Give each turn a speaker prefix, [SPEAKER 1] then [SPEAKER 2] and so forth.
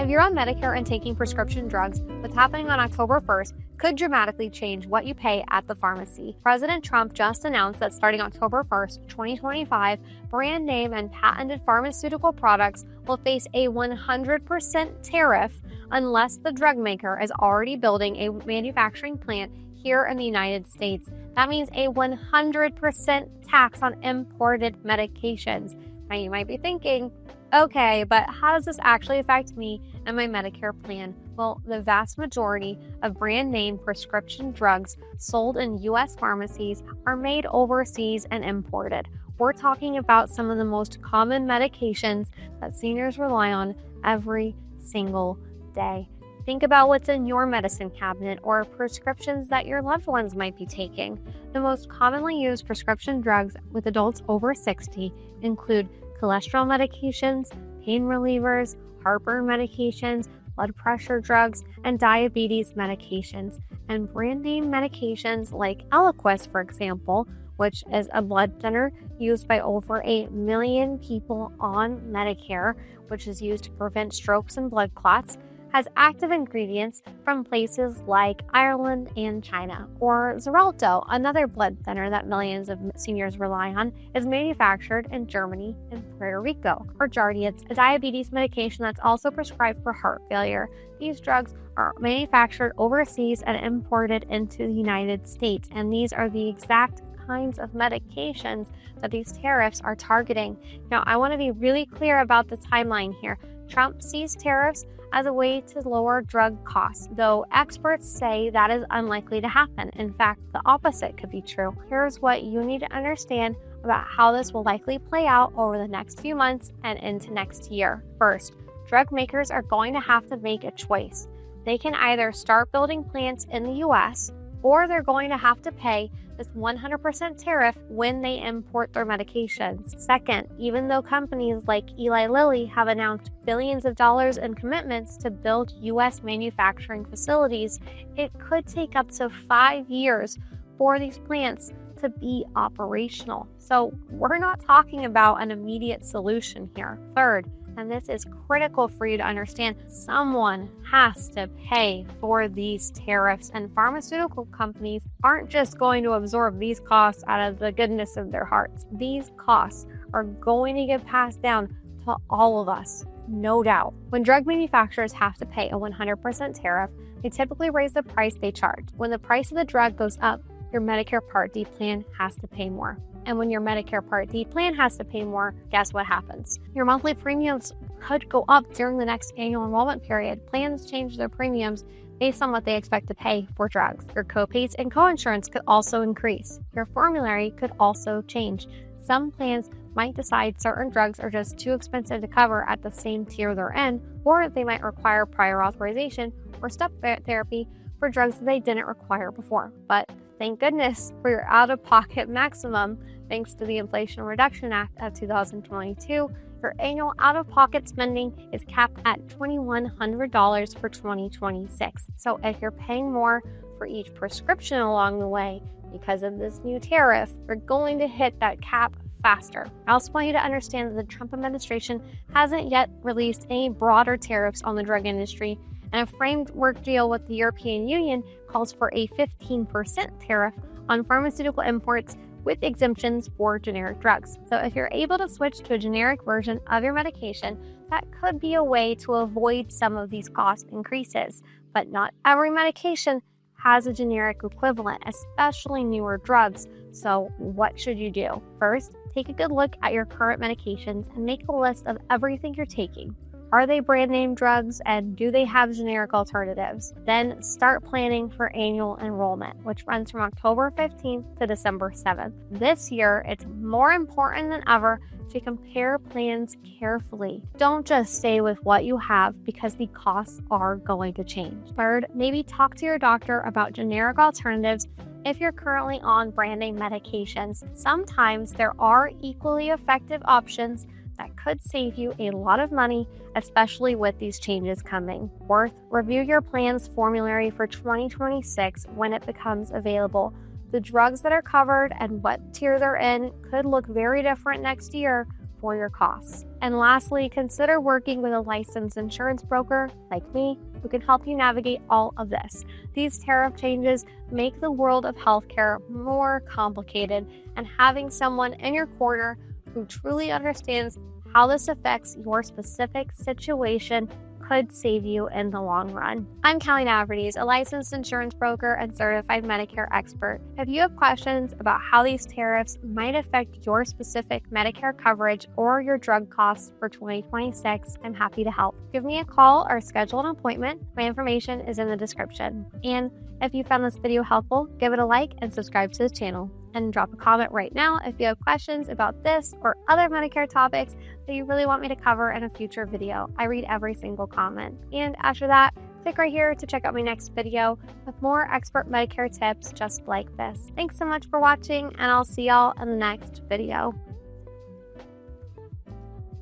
[SPEAKER 1] If you're on Medicare and taking prescription drugs, what's happening on October 1st could dramatically change what you pay at the pharmacy. President Trump just announced that starting October 1st, 2025, brand name and patented pharmaceutical products will face a 100% tariff unless the drug maker is already building a manufacturing plant here in the United States. That means a 100% tax on imported medications. Now you might be thinking, okay, but how does this actually affect me and my Medicare plan? Well, the vast majority of brand name prescription drugs sold in U.S. pharmacies are made overseas and imported. We're talking about some of the most common medications that seniors rely on every single day. Think about what's in your medicine cabinet or prescriptions that your loved ones might be taking. The most commonly used prescription drugs with adults over 60 include cholesterol medications, pain relievers, heartburn medications, blood pressure drugs, and diabetes medications. And brand name medications like Eliquis, for example, which is a blood thinner used by over 1 million people on Medicare, which is used to prevent strokes and blood clots, has active ingredients from places like Ireland and China. Or Xarelto, another blood thinner that millions of seniors rely on, is manufactured in Germany and Puerto Rico. Or Jardiance, a diabetes medication that's also prescribed for heart failure. These drugs are manufactured overseas and imported into the United States, and these are the exact kinds of medications that these tariffs are targeting. Now, I want to be really clear about the timeline here. Trump sees tariffs as a way to lower drug costs, though experts say that is unlikely to happen. In fact, the opposite could be true. Here's what you need to understand about how this will likely play out over the next few months and into next year. First, drug makers are going to have to make a choice. They can either start building plants in the US, or they're going to have to pay this 100% tariff when they import their medications. Second, even though companies like Eli Lilly have announced billions of dollars in commitments to build U.S. manufacturing facilities, it could take up to 5 years for these plants to be operational. So we're not talking about an immediate solution here. Third, and this is critical for you to understand, someone has to pay for these tariffs, and pharmaceutical companies aren't just going to absorb these costs out of the goodness of their hearts. These costs are going to get passed down to all of us, no doubt. When drug manufacturers have to pay a 100% tariff, they typically raise the price they charge. When the price of the drug goes up, your Medicare Part D plan has to pay more. And when your Medicare Part D plan has to pay more, guess what happens? Your monthly premiums could go up during the next annual enrollment period. Plans change their premiums based on what they expect to pay for drugs. Your copays and coinsurance could also increase. Your formulary could also change. Some plans might decide certain drugs are just too expensive to cover at the same tier they're in, or they might require prior authorization or step therapy for drugs that they didn't require before. But thank goodness for your out-of-pocket maximum. Thanks to the Inflation Reduction Act of 2022, your annual out-of-pocket spending is capped at $2,100 for 2026. So if you're paying more for each prescription along the way because of this new tariff, you're going to hit that cap faster. I also want you to understand that the Trump administration hasn't yet released any broader tariffs on the drug industry, and a framework deal with the European Union calls for a 15% tariff on pharmaceutical imports with exemptions for generic drugs. So if you're able to switch to a generic version of your medication, that could be a way to avoid some of these cost increases. But not every medication has a generic equivalent, especially newer drugs. So what should you do? First, take a good look at your current medications and make a list of everything you're taking. Are they brand name drugs, and do they have generic alternatives? Then start planning for annual enrollment, which runs from October 15th to December 7th. This year, it's more important than ever to compare plans carefully. Don't just stay with what you have because the costs are going to change. Third, maybe talk to your doctor about generic alternatives if you're currently on brand name medications. Sometimes there are equally effective options that could save you a lot of money, especially with these changes coming. Fourth, review your plan's formulary for 2026 when it becomes available. The drugs that are covered and what tier they're in could look very different next year for your costs. And lastly, consider working with a licensed insurance broker like me who can help you navigate all of this. These tariff changes make the world of healthcare more complicated, and having someone in your corner who truly understands how this affects your specific situation could save you in the long run. I'm Callie, a licensed insurance broker and certified Medicare expert. If you have questions about how these tariffs might affect your specific Medicare coverage or your drug costs for 2026, I'm happy to help. Give me a call or schedule an appointment. My information is in the description. And if you found this video helpful, give it a like and subscribe to the channel. And drop a comment right now if you have questions about this or other Medicare topics that you really want me to cover in a future video. I read every single comment. And after that, click right here to check out my next video with more expert Medicare tips just like this. Thanks so much for watching, and I'll see y'all in the next video.